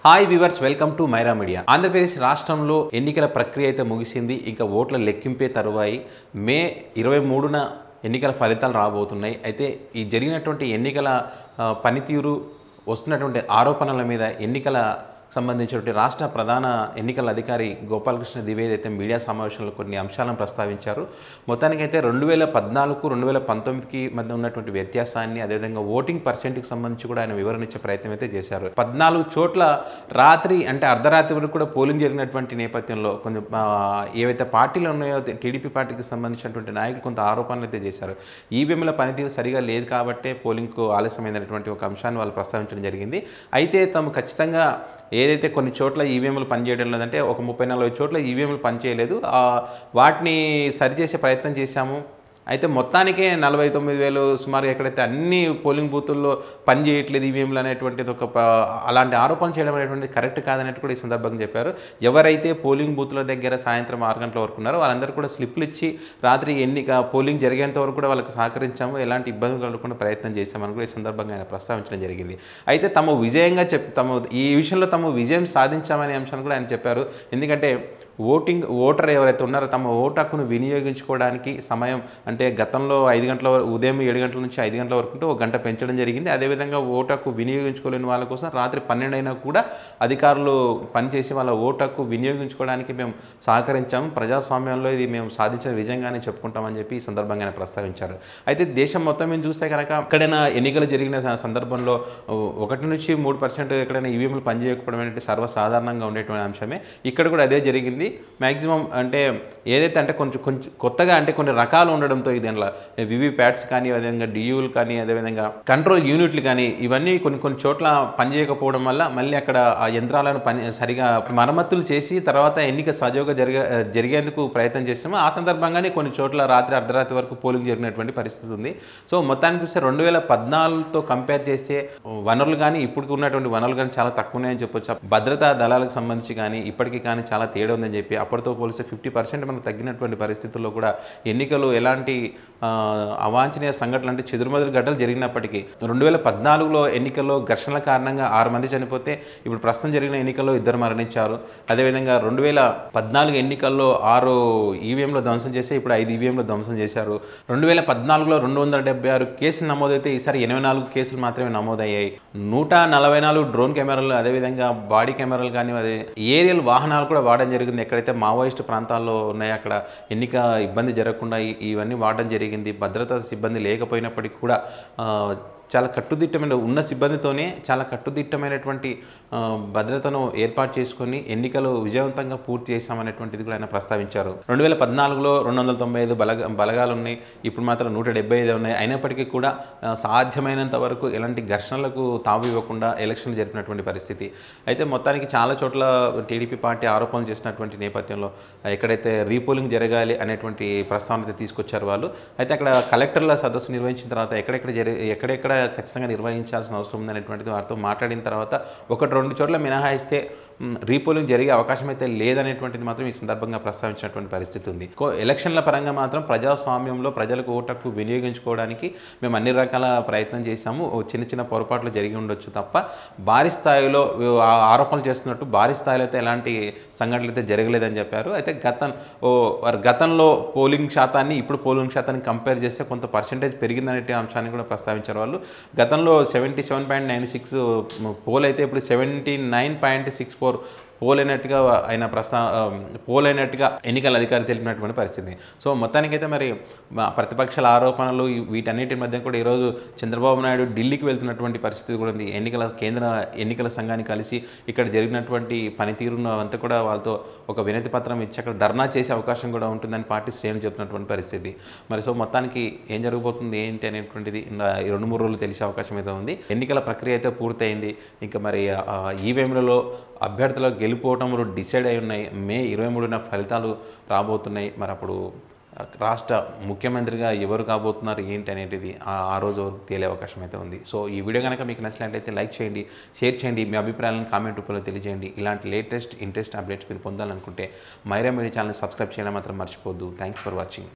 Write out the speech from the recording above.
Hi viewers, welcome to Myra media. Andhra Pradesh రాష్ట్రంలో ఎన్నికల ప్రక్రియ అయితే ముగిసింది. ఇంకా ఓట్ల లెక్కింపే తరువాయి మే 23న ఎన్నికల ఫలితాలు రాబోతున్నాయి. అయితే ఈ జరిగినటువంటి ఎన్నికల పనితీరు, వస్తున్నటువంటి ఆరోపణల మీద ఎన్నికల సంబంధించినటువంటి రాష్ట్ర ప్రధాన ఎన్నికల అధికారి గోపాలకృష్ణ ద్వివేది అయితే మీడియా సమావేశంలో కొన్ని అంశాలను ప్రస్తావించారు. మొత్తానికైతే 2014 2019కి మధ్య ఉన్నటువంటి వ్యత్యాసాన్ని, అదేవిధంగా ఓటింగ్ పర్సెంట్కి సంబంధించి కూడా ఆయన వివరణ ఇచ్చే ప్రయత్నం అయితే చేశారు. 14 చోట్ల రాత్రి అంటే అర్ధరాత్రి వరకు కూడా పోలింగ్ జరిగినటువంటి నేపథ్యంలో కొంచెం ఏవైతే పార్టీలు ఉన్నాయో టీడీపీ పార్టీకి సంబంధించినటువంటి నాయకులు కొంత ఆరోపణలు అయితే చేశారు. ఈవీఎంల పనితీరు సరిగా లేదు కాబట్టే పోలింగ్కు ఆలస్యమైనటువంటి ఒక అంశాన్ని వాళ్ళు ప్రస్తావించడం జరిగింది. అయితే తాము ఖచ్చితంగా ఏదైతే కొన్ని చోట్ల ఈవీఎంలు పనిచేయడం లేదంటే ఒక 30-40 చోట్ల ఈవీఎంలు పనిచేయలేదు, వాటిని సరిచేసే ప్రయత్నం చేశాము. అయితే మొత్తానికే 49,000 సుమారు ఎక్కడైతే అన్ని పోలింగ్ బూతుల్లో పనిచేయట్లేదు ఈవీఎంలు అనేటువంటిది అలాంటి ఆరోపణ చేయడం అనేటువంటిది కరెక్ట్ కాదనేది కూడా ఈ సందర్భంగా చెప్పారు. ఎవరైతే పోలింగ్ బూత్ల దగ్గర సాయంత్రం 6 గంటల వరకు ఉన్నారో వాళ్ళందరూ కూడా స్లిప్లు ఇచ్చి రాత్రి పోలింగ్ జరిగేంత వరకు కూడా వాళ్ళకి సహకరించాము, ఎలాంటి ఇబ్బందులు కలగకుండా ప్రయత్నం చేశామని కూడా ఈ సందర్భంగా ఆయన ప్రస్తావించడం జరిగింది. అయితే తాము విజయంగా ఈ విషయంలో తాము విజయం సాధించామనే అంశాన్ని కూడా ఆయన చెప్పారు. ఎందుకంటే ఓటర్ ఎవరైతే ఉన్నారో తమ ఓటు హక్కును వినియోగించుకోవడానికి సమయం అంటే గతంలో 5 గంటల ఉదయం 7 గంటల నుంచి 5 గంటల వరకు ఉంటే 1 గంట పెంచడం జరిగింది. అదేవిధంగా ఓటు హక్కు వినియోగించుకోలేని వాళ్ళ కోసం రాత్రి 12 అయినా కూడా అధికారులు పనిచేసి వాళ్ళ ఓటు హక్కు వినియోగించుకోవడానికి మేము సహకరించాము. ప్రజాస్వామ్యంలో ఇది మేము సాధించిన విజయంగానే చెప్పుకుంటామని చెప్పి ఈ సందర్భంగా ఆయన ప్రస్తావించారు. అయితే దేశం మొత్తం మేము చూస్తే కనుక ఎక్కడైనా ఎన్నికలు జరిగిన సందర్భంలో 1-3% ఎక్కడైనా ఈవీఎంలు పనిచేయకపోవడం అనేది సర్వసాధారణంగా ఉండేటువంటి అంశమే. ఇక్కడ కూడా అదే జరిగింది. మ్యాక్సిమం అంటే ఏదైతే అంటే కొంచెం కొత్తగా అంటే కొన్ని రకాలు ఉండడంతో దీనిలో వివిప్యాట్స్ కానీ, అదేవిధంగా డియూలు కానీ, అదేవిధంగా కంట్రోల్ యూనిట్లు కానీ ఇవన్నీ కొన్ని చోట్ల పనిచేయకపోవడం వల్ల మళ్ళీ అక్కడ ఆ యంత్రాలను సరిగా మరమ్మతులు చేసి తర్వాత ఎన్నిక సజావుగా జరిగేందుకు ప్రయత్నం చేస్తాము. ఆ సందర్భంగానే కొన్ని చోట్ల రాత్రి అర్ధరాత్రి వరకు పోలింగ్ జరిగినటువంటి పరిస్థితి ఉంది. సో మొత్తానికి చూస్తే 2014తో కంపేర్ చేస్తే వనరులు కానీ ఇప్పటికి ఉన్నటువంటి వనరులు కానీ చాలా తక్కువ ఉన్నాయని చెప్పొచ్చు. భద్రతా దళాలకు సంబంధించి కానీ ఇప్పటికీ కానీ చాలా తేడా ఉందని చెప్పి అప్పటితో పోలిస్తే 50% మనకు తగ్గినటువంటి పరిస్థితుల్లో కూడా ఎన్నికలు ఎలాంటి అవాంఛనీయ సంఘటనలు అంటే చెదురుమదురు ఘటనలు జరిగినప్పటికీ 2014లో ఎన్నికల్లో ఘర్షణల కారణంగా 6 మంది చనిపోతే ఇప్పుడు ప్రస్తుతం జరిగిన ఎన్నికల్లో 2 మరణించారు. అదేవిధంగా 2014 ఎన్నికల్లో 6 ఈవీఎంలు ధ్వంసం చేస్తే ఇప్పుడు 5 ఈవీఎంలు ధ్వంసం చేశారు. 2014లో 276 కేసులు నమోదైతే ఈసారి 84 కేసులు మాత్రమే నమోదయ్యాయి. 144 డ్రోన్ కెమెరాలు, అదేవిధంగా బాడీ కెమెరాలు కానీ, అదే ఏరియల్ వాహనాలు కూడా వాడడం జరిగింది. ఎక్కడైతే మావోయిస్టు ప్రాంతాల్లో ఉన్నాయో అక్కడ ఎన్నిక ఇబ్బంది జరగకుండా ఇవన్నీ వాడడం జరిగింది. భద్రతా సిబ్బంది లేకపోయినప్పటికీ కూడా చాలా కట్టుదిట్టమైన ఉన్న సిబ్బందితోనే చాలా కట్టుదిట్టమైనటువంటి భద్రతను ఏర్పాటు చేసుకొని ఎన్నికలు విజయవంతంగా పూర్తి చేశామనేటువంటిది కూడా ఆయన ప్రస్తావించారు. 2014లో 295 బలగాలు ఉన్నాయి, ఇప్పుడు మాత్రం 175 ఉన్నాయి. అయినప్పటికీ కూడా సాధ్యమైనంత వరకు ఎలాంటి ఘర్షణలకు తావు ఇవ్వకుండా ఎలక్షన్లు జరిపినటువంటి పరిస్థితి. అయితే మొత్తానికి చాలా చోట్ల టీడీపీ పార్టీ ఆరోపణలు చేసినటువంటి నేపథ్యంలో ఎక్కడైతే రీపోలింగ్ జరగాలి అనేటువంటి ప్రస్తావన తీసుకొచ్చారు వాళ్ళు. అయితే అక్కడ కలెక్టర్ల సదస్సు నిర్వహించిన తర్వాత ఎక్కడెక్కడ ఖచ్చితంగా నిర్వహించాల్సిన అవసరం ఉందనేటువంటిది వారితో మాట్లాడిన తర్వాత 1-2 చోట్ల మినహాయిస్తే రీపోలింగ్ జరిగే అవకాశం అయితే లేదనేటువంటిది మాత్రం ఈ సందర్భంగా ప్రస్తావించినటువంటి పరిస్థితి ఉంది. ఎలక్షన్ల పరంగా మాత్రం ప్రజాస్వామ్యంలో ప్రజలకు ఓటు హక్కు వినియోగించుకోవడానికి మేము అన్ని రకాల ప్రయత్నం చేశాము. చిన్న పొరపాట్లు జరిగి ఉండొచ్చు తప్ప భారీ స్థాయిలో ఆరోపణలు చేస్తున్నట్టు భారీ స్థాయిలో అయితే ఎలాంటి సంఘటనలు అయితే జరగలేదని చెప్పారు. అయితే గతంలో పోలింగ్ శాతాన్ని ఇప్పుడు పోలింగ్ శాతాన్ని కంపేర్ చేస్తే కొంత పర్సెంటేజ్ పెరిగిందనే అంశాన్ని కూడా ప్రస్తావించారు వాళ్ళు. గతంలో 77.96 పోల్ అయితే ఇప్పుడు 79.64 పోల్ అయినట్టుగా ఎన్నికల అధికారి తెలిపినటువంటి పరిస్థితి. సో మొత్తానికైతే మరి ప్రతిపక్షాల ఆరోపణలు వీటన్నిటి మధ్య కూడా ఈరోజు చంద్రబాబు నాయుడు ఢిల్లీకి వెళ్తున్నటువంటి పరిస్థితి కూడా ఉంది. కేంద్ర ఎన్నికల సంఘాన్ని కలిసి ఇక్కడ జరిగినటువంటి పనితీరును అంతా కూడా వాళ్ళతో ఒక వినతి పత్రం ఇచ్చి అక్కడ ధర్నా చేసే అవకాశం కూడా ఉంటుందని పార్టీ శ్రేణులు చెప్తున్నటువంటి పరిస్థితి. మరి సో మొత్తానికి ఏం జరగబోతుంది ఏంటి అనేటువంటిది 2-3 రోజులు తెలిసే అవకాశం అయితే ఉంది. ఎన్నికల ప్రక్రియ అయితే పూర్తయింది. ఇంకా మరి ఈవీఎంలలో అభ్యర్థుల గెలుపోవటములు డిసైడ్ అయి ఉన్నాయి. మే 23న ఫలితాలు రాబోతున్నాయి. మరి అప్పుడు రాష్ట్ర ముఖ్యమంత్రిగా ఎవరు కాబోతున్నారు ఏంటి అనేటిది ఆ రోజు వరకు తేలే అవకాశం అయితే ఉంది. సో ఈ వీడియో కనుక మీకు నచ్చినట్లయితే లైక్ చేయండి, షేర్ చేయండి, మీ అభిప్రాయాలను కామెంట్ రూపంలో తెలియజేయండి. ఇలాంటి లేటెస్ట్ ఇంట్రెస్ట్ అప్డేట్స్ మీరు పొందాలనుకుంటే మైరా మీడియా ఛానల్ సబ్స్క్రైబ్ చేయడం మాత్రం మర్చిపోద్దు. Thanks for watching.